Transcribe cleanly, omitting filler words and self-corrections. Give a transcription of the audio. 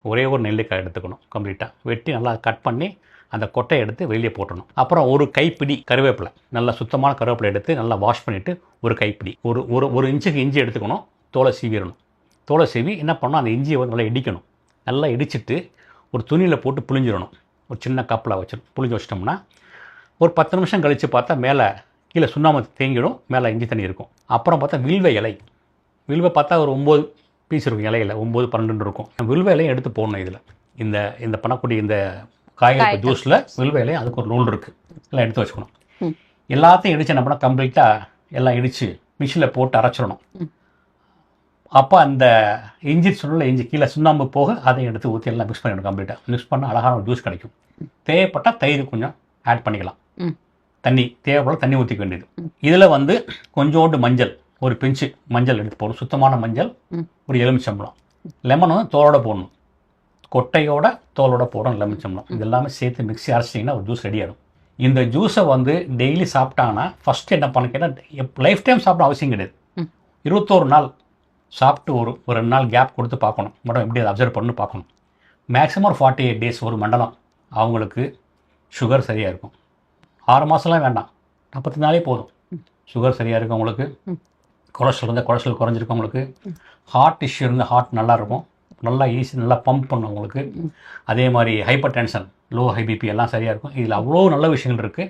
ஒரே ஒரு நெல்லிக்காய் எடுத்துக்கணும் கம்ப்ளீட்டாக. வெட்டி நல்லா கட் பண்ணி அந்த கொட்டையை எடுத்து வெளியே போட்டணும். அப்புறம் ஒரு கைப்பிடி கருவேப்பிலை, நல்லா சுத்தமான கருவேப்பிலை எடுத்து நல்லா வாஷ் பண்ணிவிட்டு ஒரு கைப்பிடி, ஒரு ஒரு ஒரு இன்ச்சுக்கு இஞ்சி எடுத்துக்கணும். தோலை சீவிடணும். தோலை சீவி என்ன பண்ணணும், அந்த இஞ்சியை வந்து நல்லா இடிக்கணும். நல்லா இடிச்சிட்டு ஒரு துணியில் போட்டு புழிஞ்சிடணும். ஒரு சின்ன கப்பில் புழிஞ்சு வச்சிட்டோம்னா ஒரு 10 நிமிஷம் கழித்து பார்த்தா மேலே கீழே சுண்ணாம்பு தேங்கிடும், மேலே இஞ்சி தண்ணி இருக்கும். அப்புறம் பார்த்தா வில்வ இலை, வில்வ பார்த்தா ஒரு 9 பீஸ் இருக்கும் இலையில், 9 12 இருக்கும். வில்வ இலையும் எடுத்து போடணும். இதில் இந்த இந்த பண்ணக்கூடிய இந்த காய்கறி ஜூஸில் வில்வ இலை அதுக்கு ஒரு ரூல் இருக்குது, எல்லாம் எடுத்து வச்சுக்கணும். எல்லாத்தையும் இடித்து என்ன பண்ணால் கம்ப்ளீட்டாக எல்லாம் இடித்து மிஷினில் போட்டு அரைச்சிடணும். அப்போ அந்த இஞ்சி இஞ்சி கீழே சுண்ணாம்பு போக அதை எடுத்து ஊற்றி எல்லாம் மிக்ஸ் பண்ணிடணும். கம்ப்ளீட்டாக மிக்ஸ் பண்ணால் அழகான ஒரு ஜூஸ் கிடைக்கும். தேவைப்பட்டால் தயிர் கொஞ்சம் ஆட் பண்ணிக்கலாம். தண்ணி தேவைப்பட தண்ணி ஊற்றிக்க வேண்டியது. இதில் வந்து கொஞ்சோண்டு மஞ்சள், ஒரு பிஞ்சு மஞ்சள் எடுத்து போடணும். சுத்தமான மஞ்சள், ஒரு எலுமிச்சம்பழம். லெமன் வந்து தோலோட போடணும், கொட்டையோட தோலோட போடணும் எலுமிச்சம்பழம். இது எல்லாமே சேர்த்து மிக்ஸி அரைச்சிட்டிங்கன்னா ஒரு ஜூஸ் ரெடி ஆகிடும். இந்த ஜூஸை வந்து டெய்லி சாப்பிட்டாங்கன்னா ஃபஸ்ட்டு என்ன பண்ண கேட்டால் லைஃப் டைம் சாப்பிட அவசியம் கிடையாது. 21 நாள் சாப்பிட்டு ஒரு 2 நாள் கேப் கொடுத்து பார்க்கணும், மேடம் எப்படி அதை அப்சர்வ் பண்ணு பார்க்கணும். மேக்ஸிமம் ஒரு 48 டேஸ், ஒரு மண்டலம் அவங்களுக்கு சுகர் சரியாக இருக்கும். 6 மாதம்லாம் வேண்டாம், 40 நாளே போதும். சுகர் சரியாக இருக்கும் அவங்களுக்கு. கொலஸ்ட்ரால் இருந்தால் கொலஸ்ட்ரால் குறைஞ்சிருக்கும் அவங்களுக்கு. ஹார்ட் இஷ்யூ இருந்தால் ஹார்ட் நல்லாயிருக்கும், நல்லா ஈஸி நல்லா பம்ப் பண்ணும் அவங்களுக்கு. அதே மாதிரி hypertension, low high BP எல்லாம் சரியாக இருக்கும். இதில் அவ்வளோ நல்ல விஷயங்கள் இருக்குது.